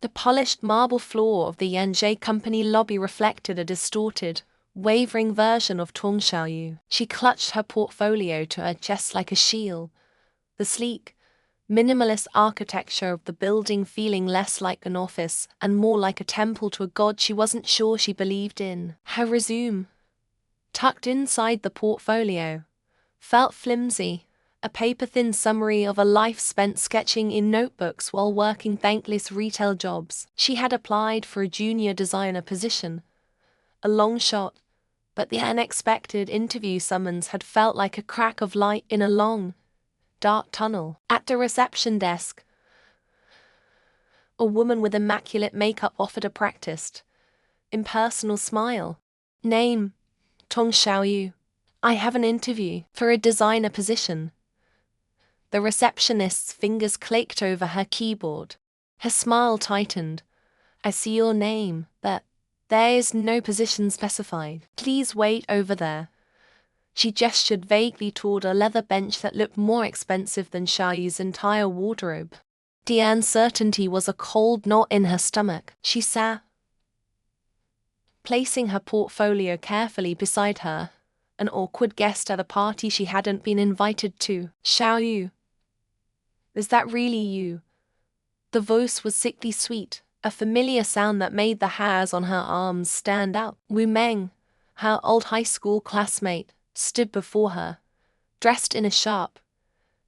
The polished marble floor of the Yanjie Company lobby reflected a distorted, wavering version of Tong Xiaoyu. She clutched her portfolio to her chest like a shield, the sleek, minimalist architecture of the building feeling less like an office and more like a temple to a god she wasn't sure she believed in. Her resume, tucked inside the portfolio, felt flimsy, a paper-thin summary of a life spent sketching in notebooks while working thankless retail jobs. She had applied for a junior designer position, a long shot, but the unexpected interview summons had felt like a crack of light in a long, dark tunnel. At the reception desk, a woman with immaculate makeup offered a practiced, impersonal smile. Name, Tong Xiaoyu. I have an interview for a designer position. The receptionist's fingers clicked over her keyboard. Her smile tightened. I see your name, but there is no position specified. Please wait over there. She gestured vaguely toward a leather bench that looked more expensive than Xiaoyu's entire wardrobe. The uncertainty was a cold knot in her stomach. She sat, placing her portfolio carefully beside her, an awkward guest at a party she hadn't been invited to. Xiaoyu, is that really you? The voice was sickly sweet, a familiar sound that made the hairs on her arms stand out. Wu Meng, her old high school classmate, stood before her, dressed in a sharp,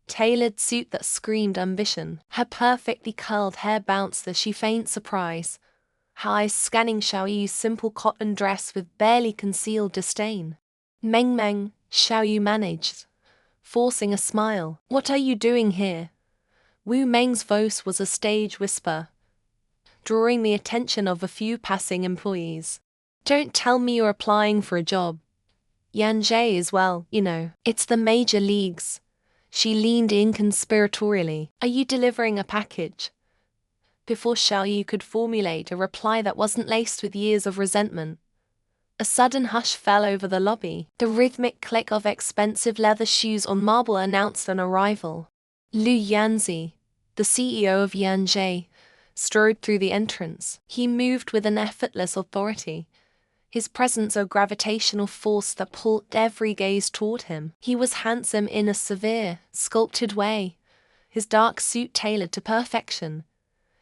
tailored suit that screamed ambition. Her perfectly curled hair bounced as she feigned surprise, her eyes scanning Xiaoyu's simple cotton dress with barely concealed disdain. Meng, Xiaoyu managed, forcing a smile. What are you doing here? Wu Meng's voice was a stage whisper, drawing the attention of a few passing employees. Don't tell me you're applying for a job. Yanjie is, well, you know, it's the major leagues. She leaned in conspiratorially. Are you delivering a package? Before Xiaoyu could formulate a reply that wasn't laced with years of resentment, a sudden hush fell over the lobby. The rhythmic click of expensive leather shoes on marble announced an arrival. Lu Yanzi, the CEO of Yanjie, strode through the entrance. He moved with an effortless authority, his presence a gravitational force that pulled every gaze toward him. He was handsome in a severe, sculpted way, his dark suit tailored to perfection,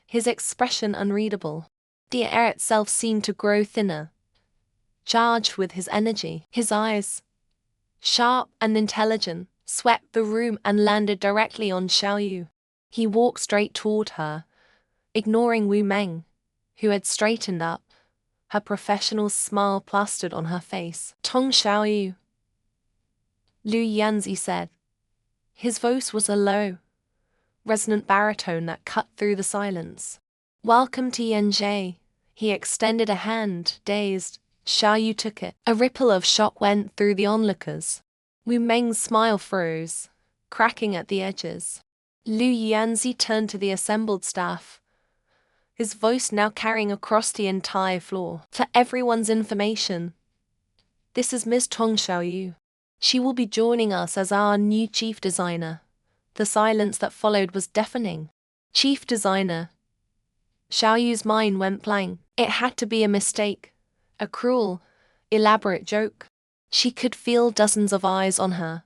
his expression unreadable. The air itself seemed to grow thinner, charged with his energy. His eyes, sharp and intelligent, swept the room and landed directly on Xiaoyu. He walked straight toward her, ignoring Wu Meng, who had straightened up, her professional smile plastered on her face. Tong Xiaoyu, Lu Yanzi said. His voice was a low, resonant baritone that cut through the silence. Welcome to Yanjie. He extended a hand, dazed. Xiaoyu took it. A ripple of shock went through the onlookers. Wu Meng's smile froze, cracking at the edges. Lu Yanzi turned to the assembled staff, his voice now carrying across the entire floor. For everyone's information, this is Ms. Tong Xiaoyu. She will be joining us as our new chief designer. The silence that followed was deafening. Chief designer. Xiaoyu's mind went blank. It had to be a mistake, a cruel, elaborate joke. She could feel dozens of eyes on her,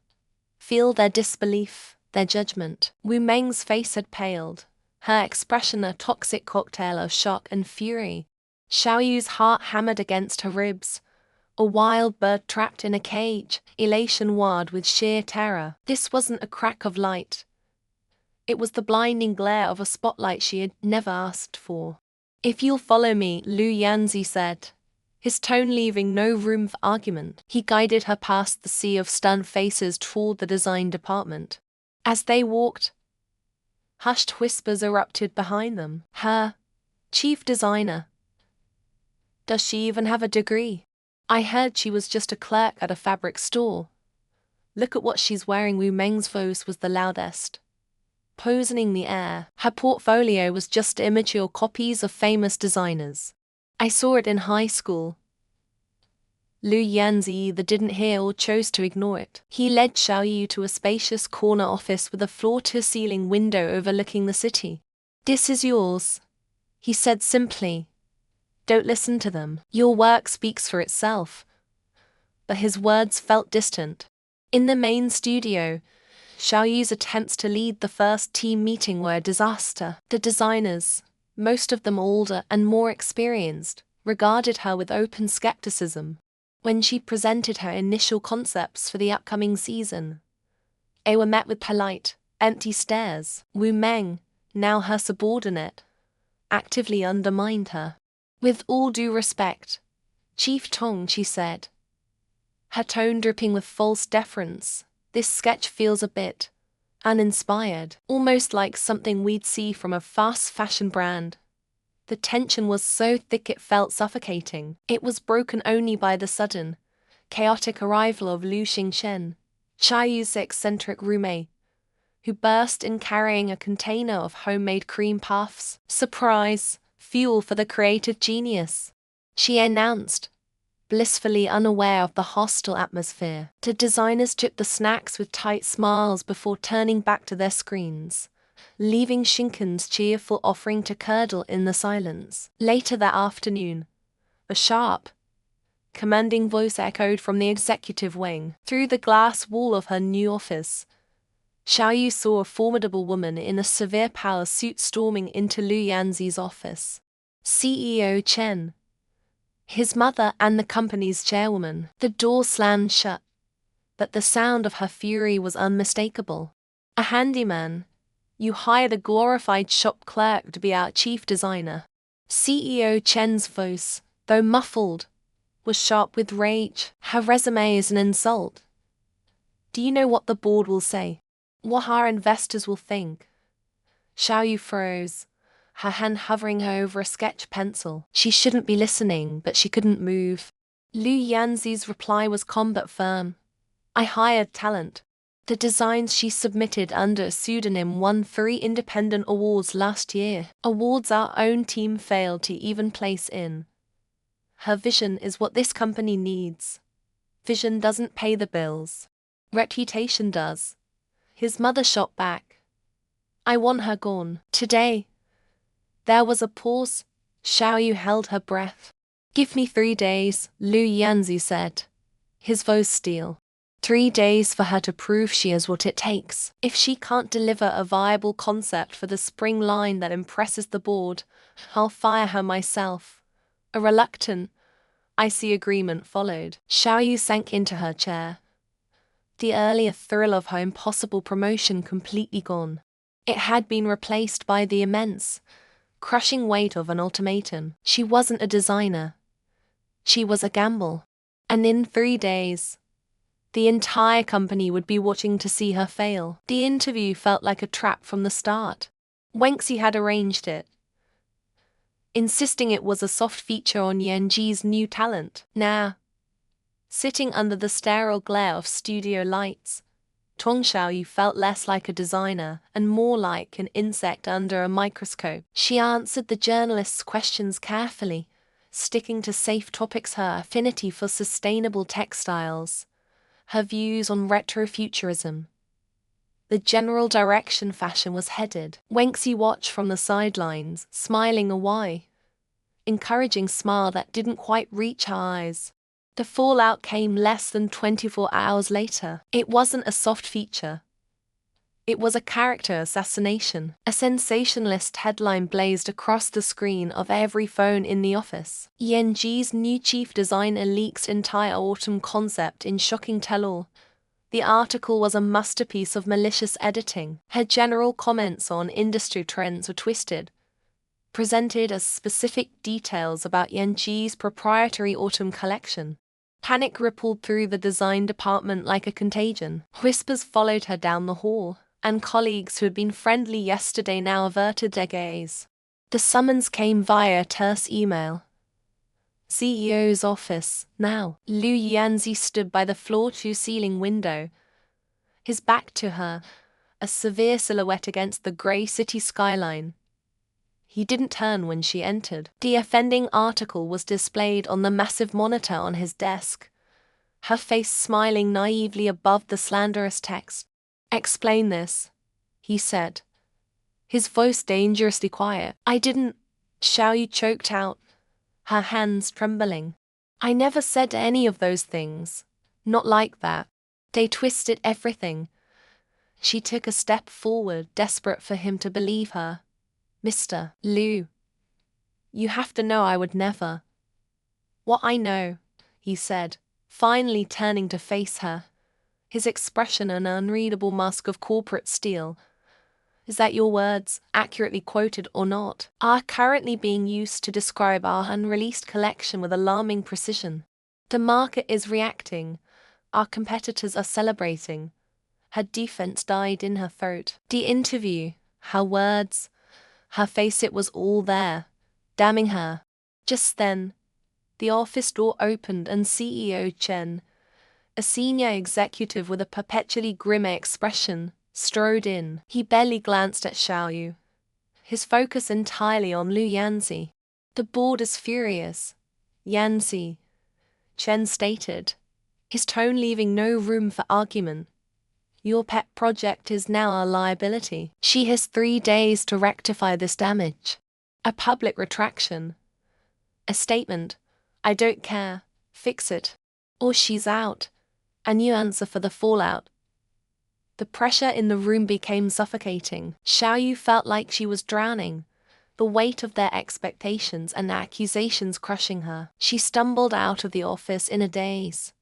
feel their disbelief, their judgment. Wu Meng's face had paled, her expression a toxic cocktail of shock and fury. Xiaoyu's heart hammered against her ribs, a wild bird trapped in a cage, elation wild with sheer terror. This wasn't a crack of light. It was the blinding glare of a spotlight she had never asked for. If you'll follow me, Lu Yanzi said, his tone leaving no room for argument. He guided her past the sea of stunned faces toward the design department. As they walked, hushed whispers erupted behind them. Her chief designer. Does she even have a degree? I heard she was just a clerk at a fabric store. Look at what she's wearing. Wu Meng's voice was the loudest, poisoning the air. Her portfolio was just immature copies of famous designers. I saw it in high school. Lu Yanzi either didn't hear or chose to ignore it. He led Xiaoyu to a spacious corner office with a floor-to-ceiling window overlooking the city. This is yours. He said simply, "Don't listen to them. Your work speaks for itself." But his words felt distant. In the main studio, Xiaoyu's attempts to lead the first team meeting were a disaster. The designers, most of them older and more experienced, regarded her with open skepticism. When she presented her initial concepts for the upcoming season, they were met with polite, empty stares. Wu Meng, now her subordinate, actively undermined her. "With all due respect, Chief Tong," she said, her tone dripping with false deference, "this sketch feels a bit uninspired, almost like something we'd see from a fast fashion brand." The tension was so thick it felt suffocating. It was broken only by the sudden, chaotic arrival of Lu Xingchen, Xiaoyu's eccentric roommate, who burst in carrying a container of homemade cream puffs. "Surprise, fuel for the creative genius," she announced, blissfully unaware of the hostile atmosphere. The designers took the snacks with tight smiles before turning back to their screens, leaving Shinken's cheerful offering to curdle in the silence. Later that afternoon, a sharp, commanding voice echoed from the executive wing. Through the glass wall of her new office, Xiaoyu saw a formidable woman in a severe power suit storming into Lu Yanzi's office. CEO Chen, his mother and the company's chairwoman. The door slammed shut, but the sound of her fury was unmistakable. "A handyman? You hired a glorified shop clerk to be our chief designer." CEO Chen's voice, though muffled, was sharp with rage. "Her resume is an insult. Do you know what the board will say? What our investors will think?" Xiaoyu froze, her hand hovering over a sketch pencil. She shouldn't be listening, but she couldn't move. Lu Yanzi's reply was calm but firm. "I hired talent. The designs she submitted under a pseudonym won 3 independent awards last year. Awards our own team failed to even place in. Her vision is what this company needs. Vision doesn't pay the bills. Reputation does." His mother shot back, "I want her gone. Today." There was a pause. Xiaoyu held her breath. "Give me 3 days," Lu Yanzi said, his voice steel. 3 days for her to prove she is what it takes. If she can't deliver a viable concept for the spring line that impresses the board, I'll fire her myself." A reluctant, icy agreement followed. Xiaoyu sank into her chair, the earlier thrill of her impossible promotion completely gone. It had been replaced by the immense, crushing weight of an ultimatum. She wasn't a designer. She was a gamble. And in 3 days, the entire company would be watching to see her fail. The interview felt like a trap from the start. Wenxi had arranged it, insisting it was a soft feature on Yanji's new talent. Now, sitting under the sterile glare of studio lights, Tong Xiaoyu felt less like a designer and more like an insect under a microscope. She answered the journalist's questions carefully, sticking to safe topics: her affinity for sustainable textiles, her views on retrofuturism, the general direction fashion was headed. Wenxi watched from the sidelines, smiling a wide, encouraging smile that didn't quite reach her eyes. The fallout came less than 24 hours later. It wasn't a soft feature. It was a character assassination. A sensationalist headline blazed across the screen of every phone in the office. Yanji's new chief designer leaks entire autumn concept in shocking tell-all. The article was a masterpiece of malicious editing. Her general comments on industry trends were twisted, presented as specific details about Yanji's proprietary autumn collection. Panic rippled through the design department like a contagion. Whispers followed her down the hall, and colleagues who had been friendly yesterday now averted their gaze. The summons came via a terse email. CEO's office, now. Lu Yanzi stood by the floor-to-ceiling window, his back to her, a severe silhouette against the grey city skyline. He didn't turn when she entered. The offending article was displayed on the massive monitor on his desk, her face smiling naively above the slanderous text. "Explain this," he said, his voice dangerously quiet. "I didn't Xiao Yu choked out, her hands trembling. I never said any of those things. Not like that. They twisted everything. She took a step forward, desperate for him to believe her. Mr. Liu, you have to know I would never. What I know, he said, finally turning to face her, his expression an unreadable mask of corporate steel, is that your words, accurately quoted or not, are currently being used to describe our unreleased collection with alarming precision. The market is reacting. Our competitors are celebrating. Her defense died in her throat. The interview, her words, her face, it was all there, damning her. Just then, the office door opened and CEO Chen, a senior executive with a perpetually grim expression, strode in. He barely glanced at Xiao Yu, his focus entirely on Lu Yanzi. The board is furious, Yanzi, Chen stated, his tone leaving no room for argument. Your pet project is now a liability. She has 3 days to rectify this damage. A public retraction. A statement. I don't care. Fix it. Or she's out. A new answer for the fallout. The pressure in the room became suffocating. Xiao Yu felt like she was drowning, the weight of their expectations and accusations crushing her. She stumbled out of the office in a daze,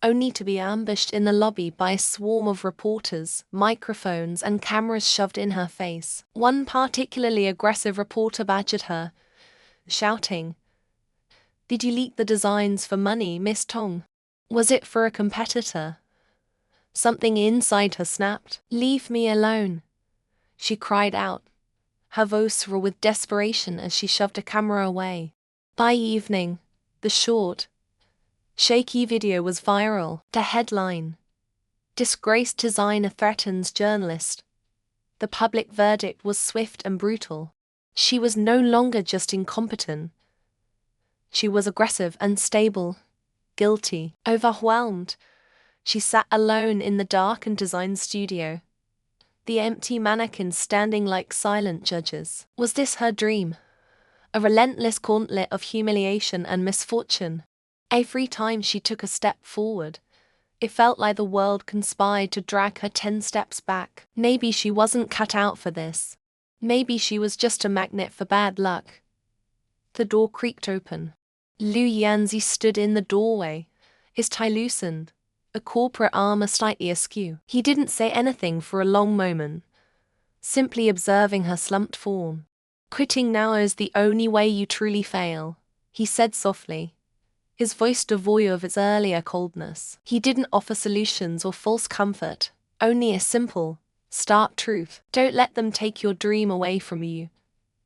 only to be ambushed in the lobby by a swarm of reporters, microphones and cameras shoved in her face. One particularly aggressive reporter badgered her, shouting, "Did you leak the designs for money, Miss Tong? Was it for a competitor?" Something inside her snapped. "Leave me alone," she cried out, her voice raw with desperation as she shoved a camera away. By evening, the short, shaky video was viral. The headline, "Disgraced designer threatens journalist." The public verdict was swift and brutal. She was no longer just incompetent. She was aggressive, unstable, guilty, overwhelmed. She sat alone in the darkened design studio, the empty mannequins standing like silent judges. Was this her dream? A relentless gauntlet of humiliation and misfortune? Every time she took a step forward, it felt like the world conspired to drag her 10 steps back. Maybe she wasn't cut out for this. Maybe she was just a magnet for bad luck. The door creaked open. Lu Yanzi stood in the doorway, his tie loosened, a corporate armor slightly askew. He didn't say anything for a long moment, simply observing her slumped form. "Quitting now is the only way you truly fail," he said softly, his voice devoid of its earlier coldness. He didn't offer solutions or false comfort, only a simple, stark truth. "Don't let them take your dream away from you."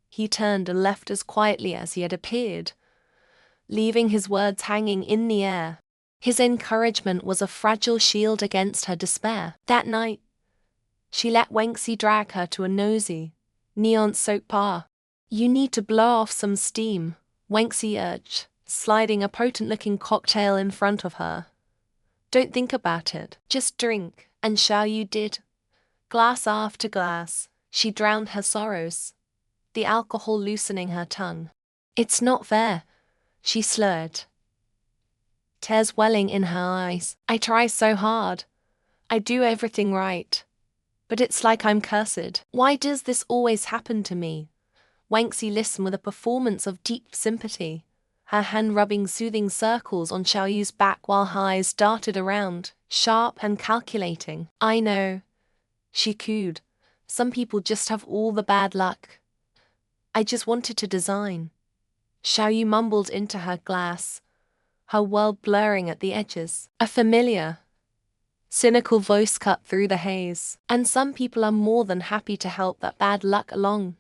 He turned and left as quietly as he had appeared, leaving his words hanging in the air. His encouragement was a fragile shield against her despair. That night, she let Wenxi drag her to a nosy, neon-soaked bar. "You need to blow off some steam," Wenxi urged, sliding a potent-looking cocktail in front of her. "Don't think about it, just drink," and Xiao Yu did. Glass after glass, she drowned her sorrows, the alcohol loosening her tongue. "It's not fair," she slurred, tears welling in her eyes. "I try so hard. I do everything right. But it's like I'm cursed. Why does this always happen to me?" Wenxi listened with a performance of deep sympathy, her hand rubbing soothing circles on Xiao Yu's back while her eyes darted around, sharp and calculating. "I know," she cooed. "Some people just have all the bad luck. I just wanted to design." Xiao Yu mumbled into her glass, her world blurring at the edges. A familiar, cynical voice cut through the haze. "And some people are more than happy to help that bad luck along."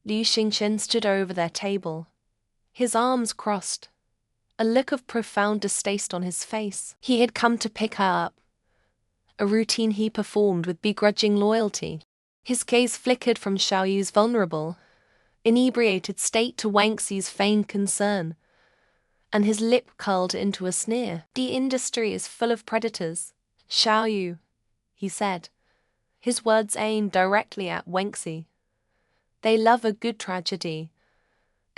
Liu Xingchen stood over their table, his arms crossed, a look of profound distaste on his face. He had come to pick her up, a routine he performed with begrudging loyalty. His gaze flickered from Xiao Yu's vulnerable, inebriated state to Wenxi's feigned concern, and his lip curled into a sneer. "The industry is full of predators, Xiao Yu," he said, his words aimed directly at Wenxi. "They love a good tragedy,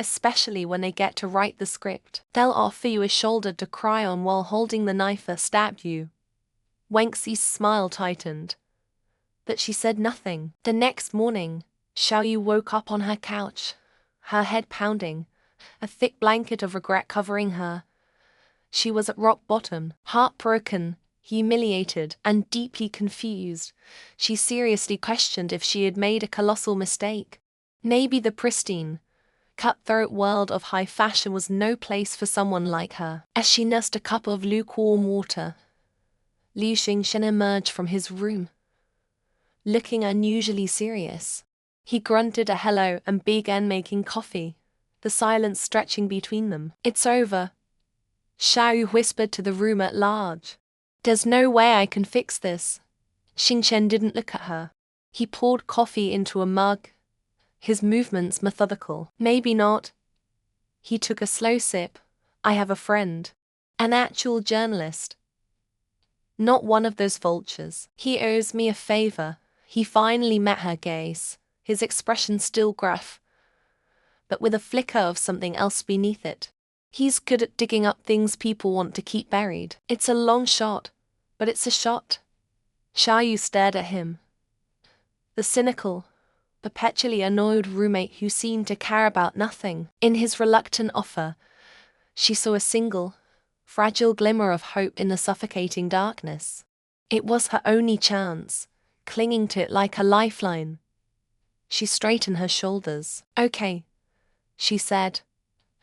especially when they get to write the script. They'll offer you a shoulder to cry on while holding the knife that stabbed you. Wangxi's smile tightened, but she said nothing. The next morning, Xiaoyu woke up on her couch, her head pounding, a thick blanket of regret covering her. She was at rock bottom, heartbroken, humiliated, and deeply confused. She seriously questioned if she had made a colossal mistake. Maybe the pristine, cutthroat world of high fashion was no place for someone like her. As she nursed a cup of lukewarm water, Liu Xingchen emerged from his room, looking unusually serious. He grunted a hello and began making coffee, the silence stretching between them. "It's over," Xiaoyu whispered to the room at large. "There's no way I can fix this." Xingchen didn't look at her. He poured coffee into a mug, his movements methodical. "Maybe not." He took a slow sip. "I have a friend. An actual journalist. Not one of those vultures. He owes me a favor." He finally met her gaze, his expression still gruff, but with a flicker of something else beneath it. "He's good at digging up things people want to keep buried. It's a long shot, but it's a shot." Xiaoyu stared at him. The cynical, perpetually annoyed roommate who seemed to care about nothing. In his reluctant offer, she saw a single, fragile glimmer of hope in the suffocating darkness. It was her only chance, clinging to it like a lifeline. She straightened her shoulders. "Okay," she said,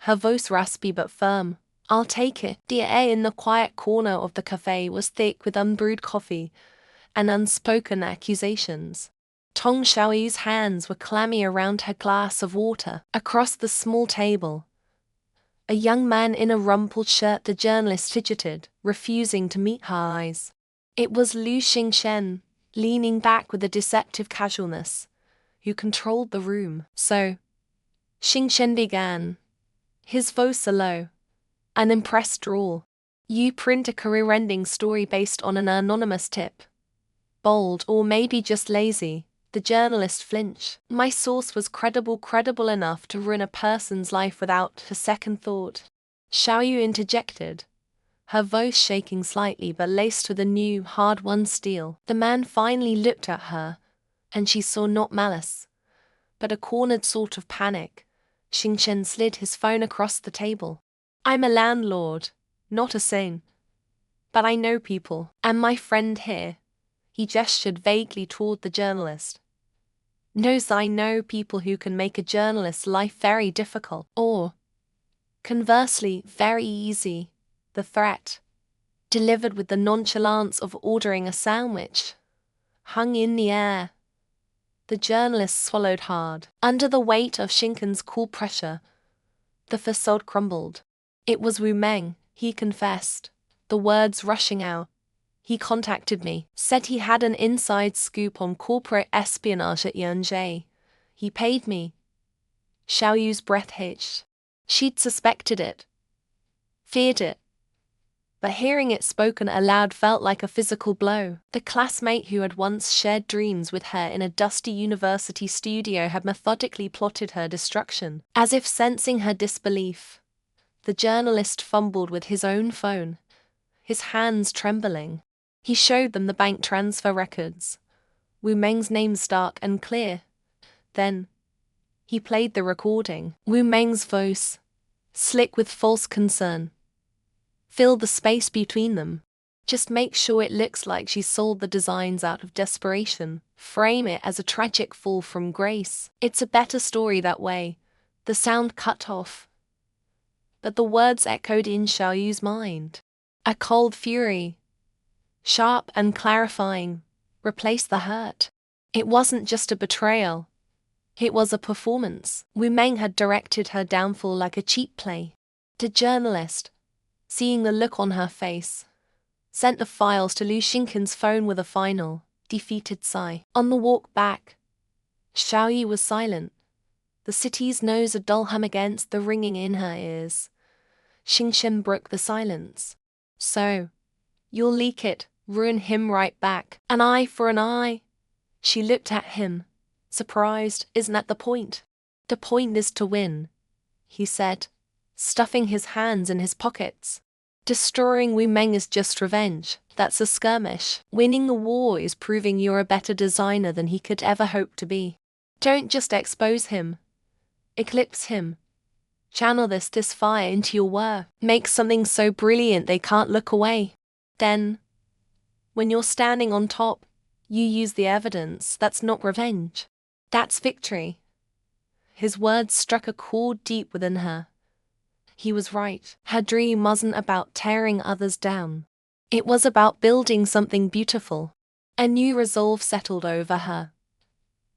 her voice raspy but firm. "I'll take it." The air in the quiet corner of the cafe was thick with unbrewed coffee and unspoken accusations. Tong Xiaoyu's hands were clammy around her glass of water. Across the small table, a young man in a rumpled shirt, the journalist fidgeted, refusing to meet her eyes. It was Liu Xingchen, leaning back with a deceptive casualness, who controlled the room. "So," Xingchen began, his voice low, an impressed drawl. "You print a career-ending story based on an anonymous tip. Bold, or maybe just lazy." The journalist flinched. "My source was credible enough to ruin a person's life without a second thought." Xiaoyu interjected, her voice shaking slightly but laced with a new, hard-won steel. The man finally looked at her, and she saw not malice, but a cornered sort of panic. Xingchen slid his phone across the table. "I'm a landlord, not a saint. But I know people, and my friend here," he gestured vaguely toward the journalist, "knows I know people who can make a journalist's life very difficult, or, conversely, very easy." The threat, delivered with the nonchalance of ordering a sandwich, hung in the air. The journalist swallowed hard. Under the weight of Xingchen's cool pressure, the facade crumbled. "It was Wu Meng," he confessed, the words rushing out. "He contacted me, said he had an inside scoop on corporate espionage at Yunjie. He paid me." Xiaoyu's breath hitched. She'd suspected it, feared it, but hearing it spoken aloud felt like a physical blow. The classmate who had once shared dreams with her in a dusty university studio had methodically plotted her destruction. As if sensing her disbelief, the journalist fumbled with his own phone, his hands trembling. He showed them the bank transfer records, Wu Meng's name stark and clear. Then, he played the recording. Wu Meng's voice, slick with false concern, filled the space between them. "Just make sure it looks like she sold the designs out of desperation. Frame it as a tragic fall from grace. It's a better story that way." The sound cut off, but the words echoed in Xiaoyu's mind. A cold fury, sharp and clarifying, replaced the hurt. It wasn't just a betrayal. It was a performance. Wu Meng had directed her downfall like a cheap play. The journalist, seeing the look on her face, sent the files to Liu Xingchen's phone with a final, defeated sigh. On the walk back, Xiaoyu was silent, the city's nose a dull hum against the ringing in her ears. Xingchen broke the silence. "So, you'll leak it, ruin him right back. An eye for an eye." She looked at him, surprised. "Isn't that the point?" "The point is to win," he said, stuffing his hands in his pockets. Destroying Wu Meng is just revenge. That's a skirmish. Winning the war is proving you're a better designer than he could ever hope to be. Don't just expose him. Eclipse him. Channel this fire into your work. Make something so brilliant they can't look away. Then, when you're standing on top, you use the evidence. That's not revenge. That's victory. His words struck a chord deep within her. He was right. Her dream wasn't about tearing others down. It was about building something beautiful. A new resolve settled over her,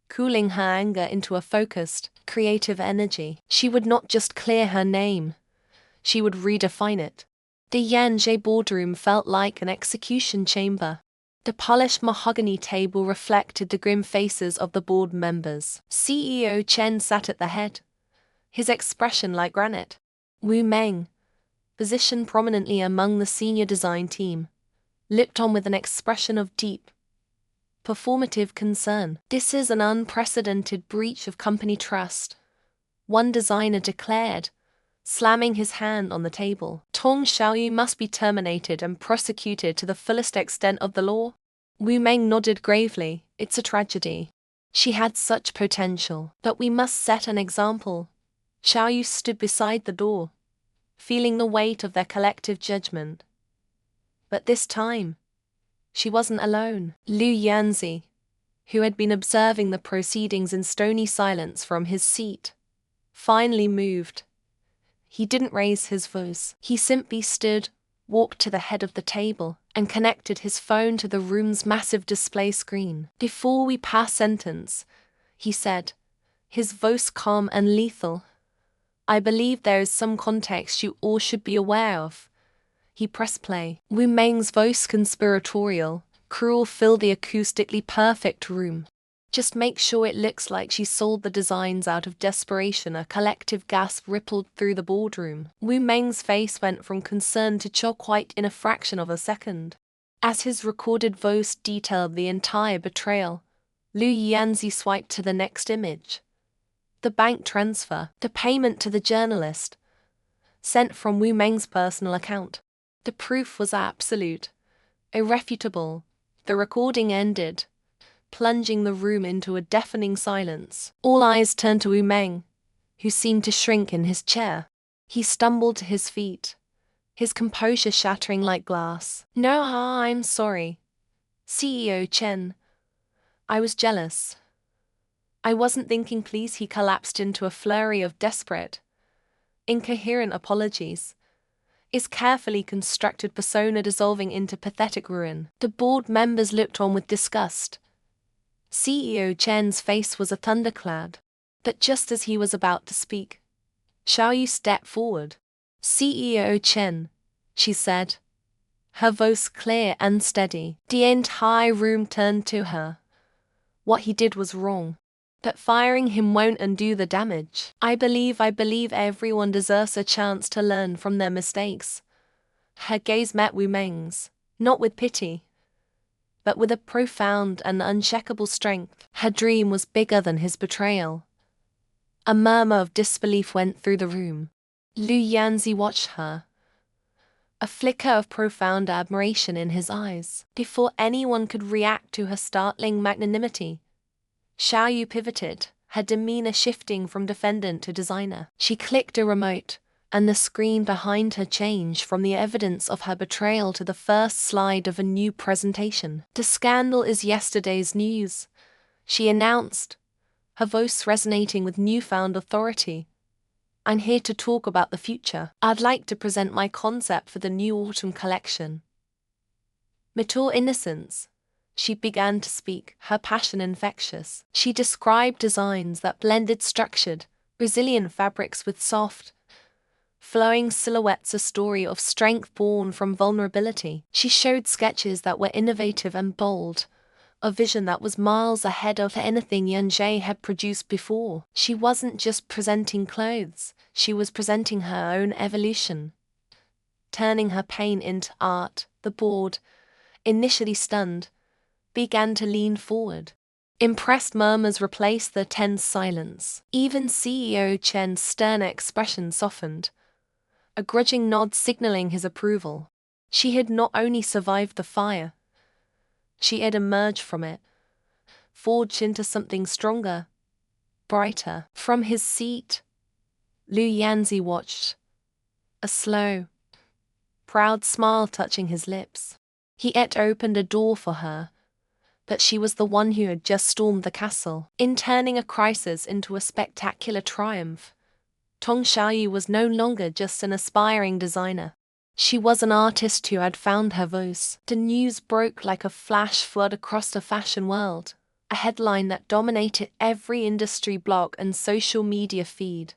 cooling her anger into a focused, creative energy. She would not just clear her name, she would redefine it. The Yanjie boardroom felt like an execution chamber. The polished mahogany table reflected the grim faces of the board members. CEO Chen sat at the head, his expression like granite. Wu Meng, positioned prominently among the senior design team, looked on with an expression of deep, performative concern. This is an unprecedented breach of company trust, one designer declared, slamming his hand on the table. Tong Xiaoyu must be terminated and prosecuted to the fullest extent of the law. Wu Meng nodded gravely. It's a tragedy. She had such potential, but we must set an example. Xiaoyu stood beside the door, feeling the weight of their collective judgment. But this time, she wasn't alone. Liu Yanzi, who had been observing the proceedings in stony silence from his seat, finally moved. He didn't raise his voice. He simply stood, walked to the head of the table, and connected his phone to the room's massive display screen. Before we pass sentence, he said, his voice calm and lethal, I believe there is some context you all should be aware of. He pressed play. Wu Meng's voice, conspiratorial, cruel, filled the acoustically perfect room. Just make sure it looks like she sold the designs out of desperation. A collective gasp rippled through the boardroom. Wu Meng's face went from concern to shock quite in a fraction of a second. As his recorded voice detailed the entire betrayal, Liu Yanzi swiped to the next image. The bank transfer, the payment to the journalist, sent from Wu Meng's personal account. The proof was absolute, irrefutable. The recording ended, plunging the room into a deafening silence. All eyes turned to Wu Meng, who seemed to shrink in his chair. He stumbled to his feet, his composure shattering like glass. No, I'm sorry, CEO Chen. I was jealous. I wasn't thinking, please. He collapsed into a flurry of desperate, incoherent apologies, his carefully constructed persona dissolving into pathetic ruin. The board members looked on with disgust. CEO Chen's face was a thunderclap. But just as he was about to speak, Xiaoyu stepped forward. CEO Chen, she said, her voice clear and steady. The entire room turned to her. What he did was wrong, but firing him won't undo the damage. I believe everyone deserves a chance to learn from their mistakes. Her gaze met Wu Meng's, not with pity, but with a profound and unshakable strength. Her dream was bigger than his betrayal. A murmur of disbelief went through the room. Liu Yanzi watched her, a flicker of profound admiration in his eyes. Before anyone could react to her startling magnanimity, Xiaoyu pivoted, her demeanor shifting from defendant to designer. She clicked a remote, and the screen behind her changed from the evidence of her betrayal to the first slide of a new presentation. The scandal is yesterday's news, she announced, her voice resonating with newfound authority. I'm here to talk about the future. I'd like to present my concept for the new autumn collection. Mature innocence. She began to speak, her passion infectious. She described designs that blended structured, resilient fabrics with soft, flowing silhouettes, a story of strength born from vulnerability. She showed sketches that were innovative and bold, a vision that was miles ahead of anything Yanjie had produced before. She wasn't just presenting clothes, she was presenting her own evolution, turning her pain into art. The board, initially stunned, began to lean forward. Impressed murmurs replaced the tense silence. Even CEO Chen's stern expression softened, a grudging nod signaling his approval. She had not only survived the fire, she had emerged from it, forged into something stronger, brighter. From his seat, Liu Yanzi watched, a slow, proud smile touching his lips. He had opened a door for her, but she was the one who had just stormed the castle, in turning a crisis into a spectacular triumph. Tong Xiaoyu was no longer just an aspiring designer. She was an artist who had found her voice. The news broke like a flash flood across the fashion world, a headline that dominated every industry blog and social media feed.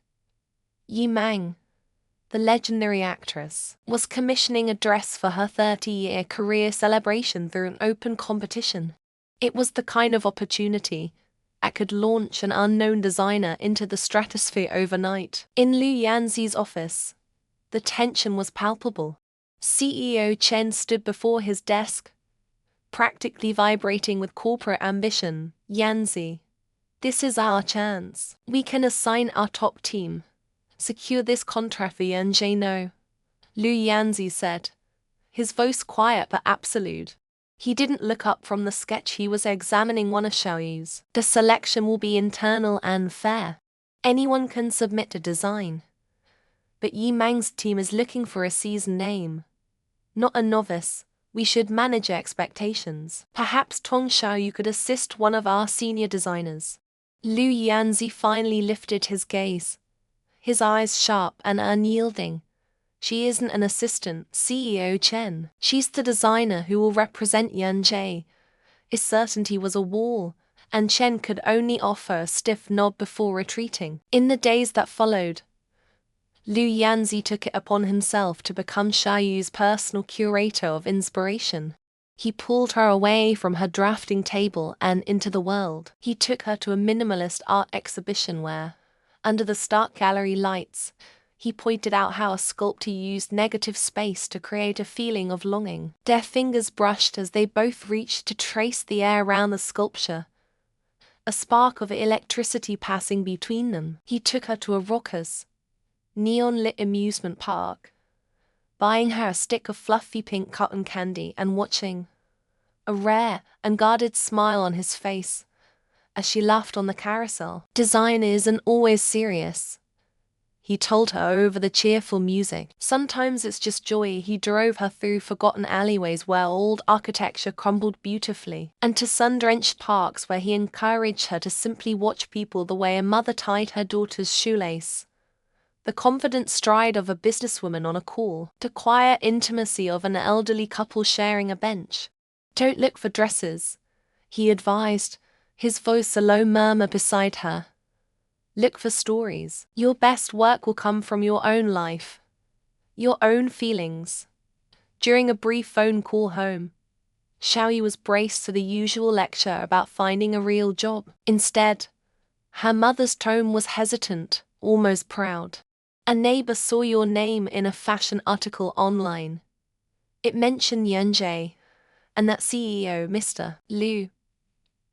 Yi Mang, the legendary actress, was commissioning a dress for her 30-year career celebration through an open competition. It was the kind of opportunity that could launch an unknown designer into the stratosphere overnight. In Liu Yanzi's office, the tension was palpable. CEO Chen stood before his desk, practically vibrating with corporate ambition. Yanzi, this is our chance. We can assign our top team. Secure this contract for Yanzhi now, Liu Yanzi said, his voice quiet but absolute. He didn't look up from the sketch he was examining one of Xiaoyu's. The selection will be internal and fair. Anyone can submit a design. But Yi Mang's team is looking for a seasoned name, not a novice. We should manage expectations. Perhaps Tong Xiaoyu could assist one of our senior designers. Liu Yanzi finally lifted his gaze, his eyes sharp and unyielding. She isn't an assistant, CEO Chen. She's the designer who will represent Yanzhi. His certainty was a wall, and Chen could only offer a stiff nod before retreating. In the days that followed, Liu Yanzi took it upon himself to become Xiaoyu's personal curator of inspiration. He pulled her away from her drafting table and into the world. He took her to a minimalist art exhibition where, under the stark gallery lights, he pointed out how a sculptor used negative space to create a feeling of longing. Their fingers brushed as they both reached to trace the air around the sculpture, a spark of electricity passing between them. He took her to a raucous, neon-lit amusement park, buying her a stick of fluffy pink cotton candy and watching, a rare, unguarded smile on his face, as she laughed on the carousel. Design isn't always serious, he told her over the cheerful music. Sometimes it's just joy. He drove her through forgotten alleyways where old architecture crumbled beautifully, and to sun-drenched parks where he encouraged her to simply watch people the way a mother tied her daughter's shoelace. The confident stride of a businesswoman on a call, the quiet intimacy of an elderly couple sharing a bench. Don't look for dresses, he advised, his voice a low murmur beside her. Look for stories. Your best work will come from your own life, your own feelings. During a brief phone call home, Xiaoyu was braced for the usual lecture about finding a real job. Instead, her mother's tone was hesitant, almost proud. A neighbor saw your name in a fashion article online. It mentioned Yanzhi, and that CEO, Mr. Liu,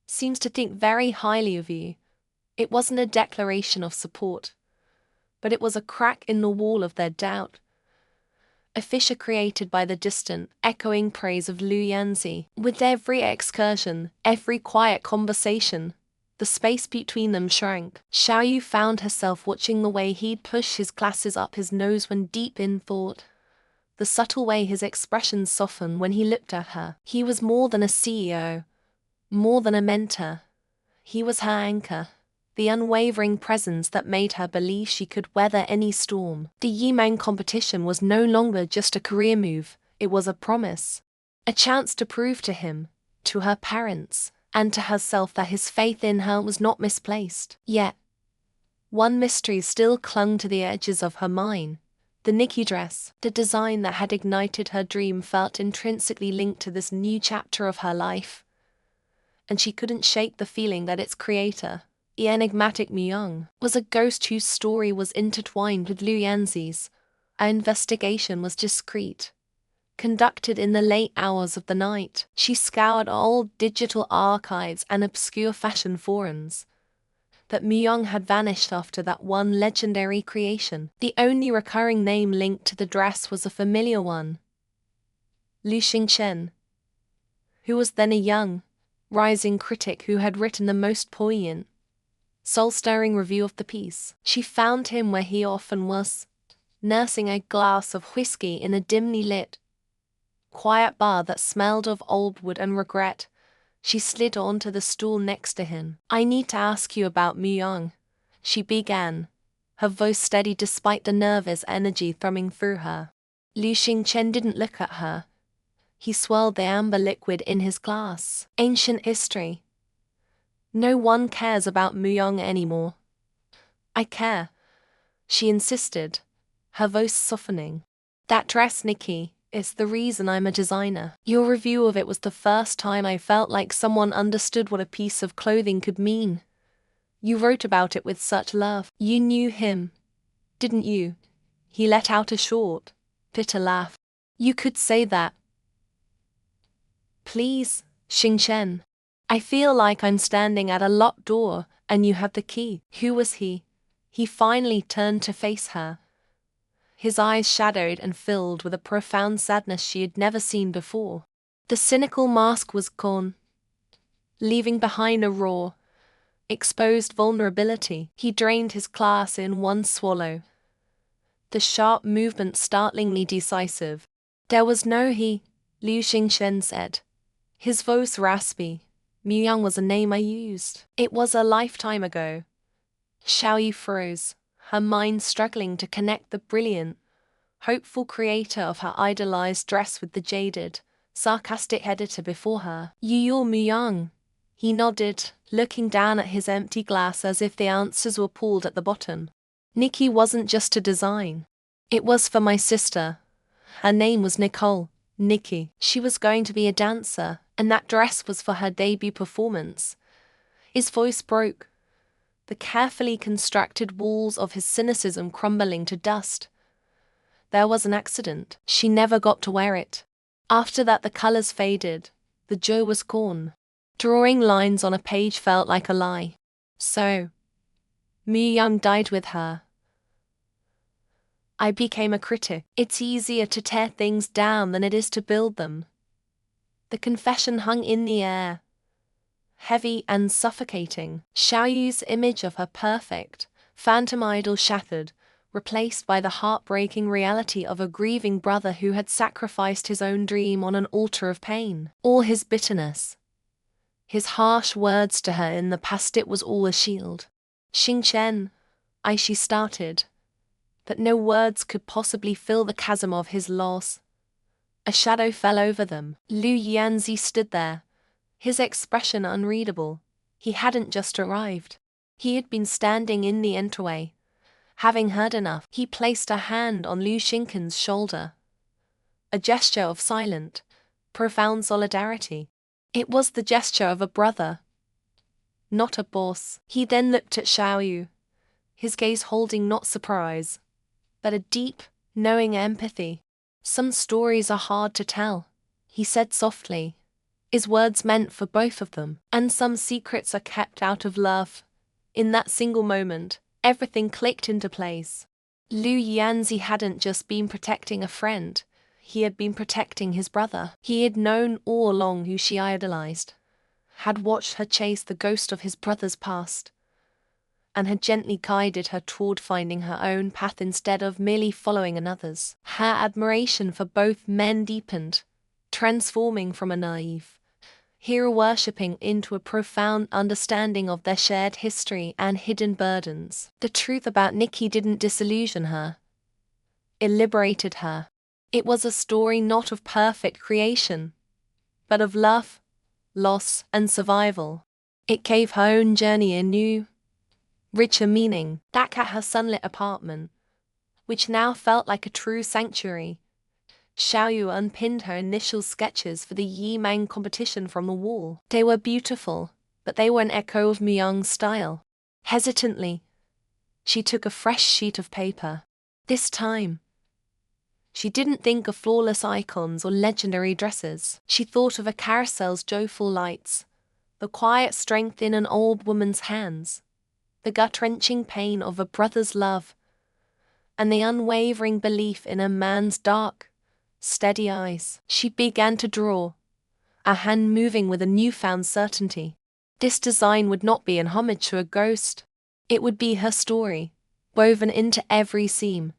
seems to think very highly of you. It wasn't a declaration of support, but it was a crack in the wall of their doubt, a fissure created by the distant, echoing praise of Liu Yanzi. With every excursion, every quiet conversation, the space between them shrank. Xiaoyu found herself watching the way he'd push his glasses up his nose when deep in thought, the subtle way his expressions softened when he looked at her. He was more than a CEO, more than a mentor. He was her anchor, the unwavering presence that made her believe she could weather any storm. The Yi Mang competition was no longer just a career move, it was a promise. A chance to prove to him, to her parents, and to herself that his faith in her was not misplaced. Yet, one mystery still clung to the edges of her mind. The Nikki dress, the design that had ignited her dream, felt intrinsically linked to this new chapter of her life. And she couldn't shake the feeling that its creator, the enigmatic Myung, was a ghost whose story was intertwined with Liu Yanzi's. Our investigation was discreet, conducted in the late hours of the night. She scoured old digital archives and obscure fashion forums. But Myung had vanished after that one legendary creation. The only recurring name linked to the dress was a familiar one, Liu Xingchen, who was then a young, rising critic who had written the most poignant, soul-stirring review of the piece. She found him where he often was, nursing a glass of whiskey in a dimly lit, quiet bar that smelled of old wood and regret. She slid onto the stool next to him. "I need to ask you about Myung," she began, her voice steady despite the nervous energy thrumming through her. Liu Xingchen didn't look at her. He swirled the amber liquid in his glass. "Ancient history. No one cares about Myung anymore." "I care," she insisted, her voice softening. "That dress, Nikki, is the reason I'm a designer. Your review of it was the first time I felt like someone understood what a piece of clothing could mean. You wrote about it with such love. You knew him, didn't you?" He let out a short, bitter laugh. "You could say that. Please, Xingchen. I feel like I'm standing at a locked door and you have the key." Who was he? He finally turned to face her, his eyes shadowed and filled with a profound sadness she had never seen before. The cynical mask was gone, leaving behind a raw, exposed vulnerability. He drained his glass in one swallow, the sharp movement startlingly decisive. "There was no he," Liu Xingchen said, his voice raspy. "Myung was a name I used. It was a lifetime ago." Xiaoyu froze, her mind struggling to connect the brilliant, hopeful creator of her idolized dress with the jaded, sarcastic editor before her. "You're Myung." He nodded, looking down at his empty glass as if the answers were pulled at the bottom. "Nikki wasn't just a design. It was for my sister. Her name was Nicole, Nikki. She was going to be a dancer, and that dress was for her debut performance." His voice broke, the carefully constructed walls of his cynicism crumbling to dust. "There was an accident. She never got to wear it. After that the colors faded, the joy was gone. Drawing lines on a page felt like a lie. So, Myung died with her. I became a critic. It's easier to tear things down than it is to build them." The confession hung in the air, heavy and suffocating. Xiaoyu's image of her perfect, phantom idol shattered, replaced by the heartbreaking reality of a grieving brother who had sacrificed his own dream on an altar of pain. All his bitterness, his harsh words to her in the past, it was all a shield. "Xingchen," she started, but no words could possibly fill the chasm of his loss. A shadow fell over them. Liu Yanzi stood there, his expression unreadable. He hadn't just arrived. He had been standing in the entryway. Having heard enough, he placed a hand on Liu Xingchen's shoulder, a gesture of silent, profound solidarity. It was the gesture of a brother, not a boss. He then looked at Xiaoyu, his gaze holding not surprise, but a deep, knowing empathy. "Some stories are hard to tell," he said softly, his words meant for both of them. "And some secrets are kept out of love." In that single moment, everything clicked into place. Liu Yanzi hadn't just been protecting a friend, he had been protecting his brother. He had known all along who she idolized, had watched her chase the ghost of his brother's past, and had gently guided her toward finding her own path instead of merely following another's. Her admiration for both men deepened, transforming from a naive, hero-worshipping into a profound understanding of their shared history and hidden burdens. The truth about Nikki didn't disillusion her. It liberated her. It was a story not of perfect creation, but of love, loss, and survival. It gave her own journey a new, richer meaning. Back at her sunlit apartment, which now felt like a true sanctuary, Xiaoyu unpinned her initial sketches for the Yimang competition from the wall. They were beautiful, but they were an echo of Myung's style. Hesitantly, she took a fresh sheet of paper. This time, She didn't think of flawless icons or legendary dresses. She thought of a carousel's joyful lights, the quiet strength in an old woman's hands, the gut-wrenching pain of a brother's love, and the unwavering belief in a man's dark, steady eyes. She began to draw, a hand moving with a newfound certainty. This design would not be an homage to a ghost. It would be her story, woven into every seam.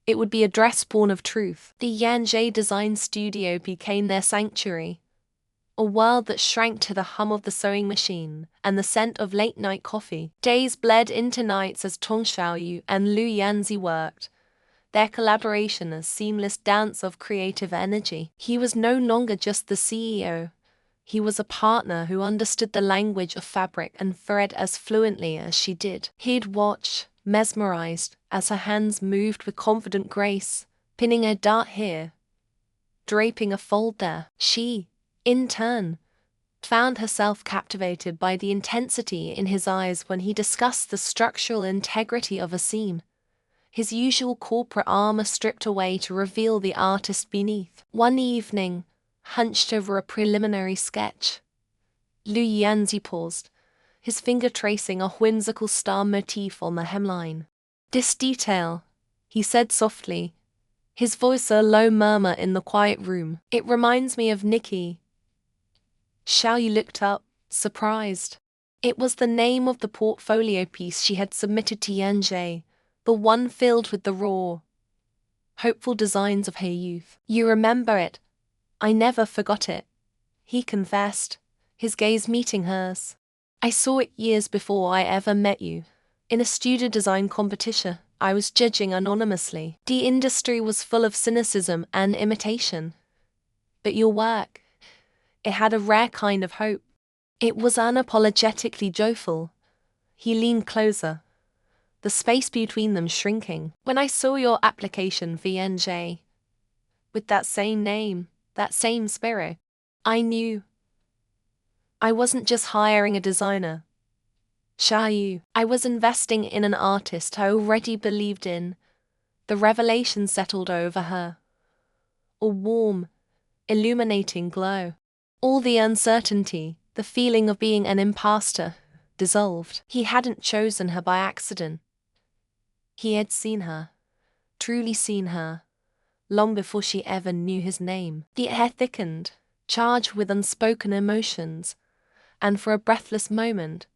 It would be a dress born of truth. The Yanjie design studio became their sanctuary, a world that shrank to the hum of the sewing machine and the scent of late-night coffee. Days bled into nights as Tong Xiaoyu and Lu Yanzi worked, their collaboration a seamless dance of creative energy. He was no longer just the CEO. He was a partner who understood the language of fabric and thread as fluently as she did. He'd watch, mesmerized, as her hands moved with confident grace, pinning a dart here, draping a fold there. She, in turn, found herself captivated by the intensity in his eyes when he discussed the structural integrity of a seam, his usual corporate armor stripped away to reveal the artist beneath. One evening, hunched over a preliminary sketch, Lu Yanzi paused, his finger tracing a whimsical star motif on the hemline. "This detail," he said softly, his voice a low murmur in the quiet room. "It reminds me of Nikki." Xiaoyu looked up, surprised. It was the name of the portfolio piece she had submitted to Yanjie, the one filled with the raw, hopeful designs of her youth. "You remember it? I never forgot it," he confessed, his gaze meeting hers. "I saw it years before I ever met you. In a studio design competition, I was judging anonymously. The industry was full of cynicism and imitation. But your work, it had a rare kind of hope. It was unapologetically joyful." He leaned closer, the space between them shrinking. "When I saw your application for Yanjie, with that same name, that same spirit, I knew I wasn't just hiring a designer. Xiaoyu, I was investing in an artist I already believed in." The revelation settled over her, a warm, illuminating glow. All the uncertainty, the feeling of being an imposter, dissolved. He hadn't chosen her by accident. He had seen her, truly seen her, long before she ever knew his name. The air thickened, charged with unspoken emotions, and for a breathless moment,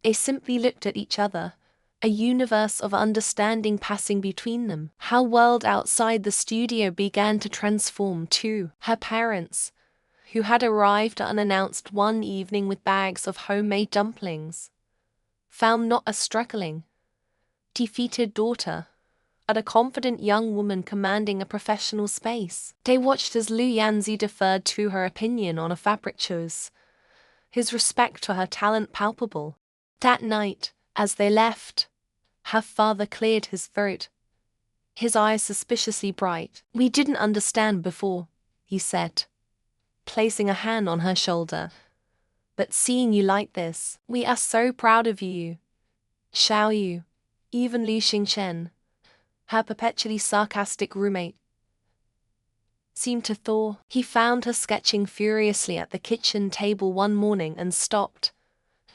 they simply looked at each other, a universe of understanding passing between them. Her world outside the studio began to transform too. Her parents, who had arrived unannounced one evening with bags of homemade dumplings, found not a struggling, defeated daughter, but a confident young woman commanding a professional space. They watched as Lu Yanzi deferred to her opinion on a fabric choice, his respect to her talent palpable. That night, as they left, her father cleared his throat, his eyes suspiciously bright. "We didn't understand before," he said, placing a hand on her shoulder. "But seeing you like this, we are so proud of you." Xiaoyu, even Lu Xingchen, her perpetually sarcastic roommate, seemed to thaw. He found her sketching furiously at the kitchen table one morning and stopped,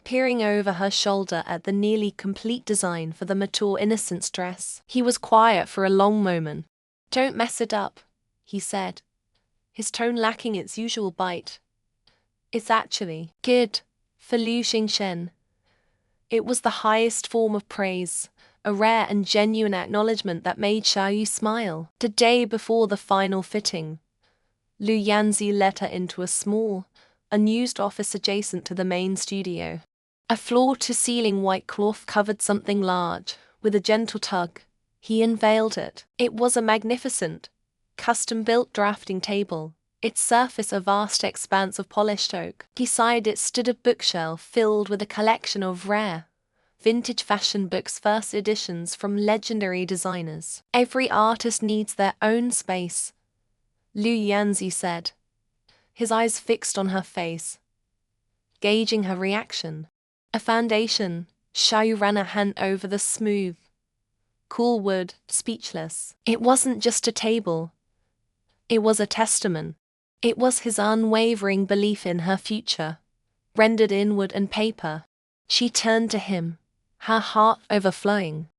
peering over her shoulder at the nearly complete design for the mature innocence dress. He was quiet for a long moment. "Don't mess it up," he said, his tone lacking its usual bite. "It's actually good for Lu Xingchen." It was the highest form of praise, a rare and genuine acknowledgement that made Xiaoyu smile. The day before the final fitting, Lu Yanzi led her into a small, unused office adjacent to the main studio. A floor-to-ceiling white cloth covered something large. With a gentle tug, he unveiled it. It was a magnificent, custom-built drafting table, its surface a vast expanse of polished oak. Beside it stood a bookshelf filled with a collection of rare, vintage fashion books, first editions from legendary designers. "Every artist needs their own space," Lu Yanzi said, his eyes fixed on her face, gauging her reaction. "A foundation," Xiaoyu ran a hand over the smooth, Cool wood, speechless. It wasn't just a table. It was a testament. It was his unwavering belief in her future, rendered in wood and paper. She turned to him, her heart overflowing.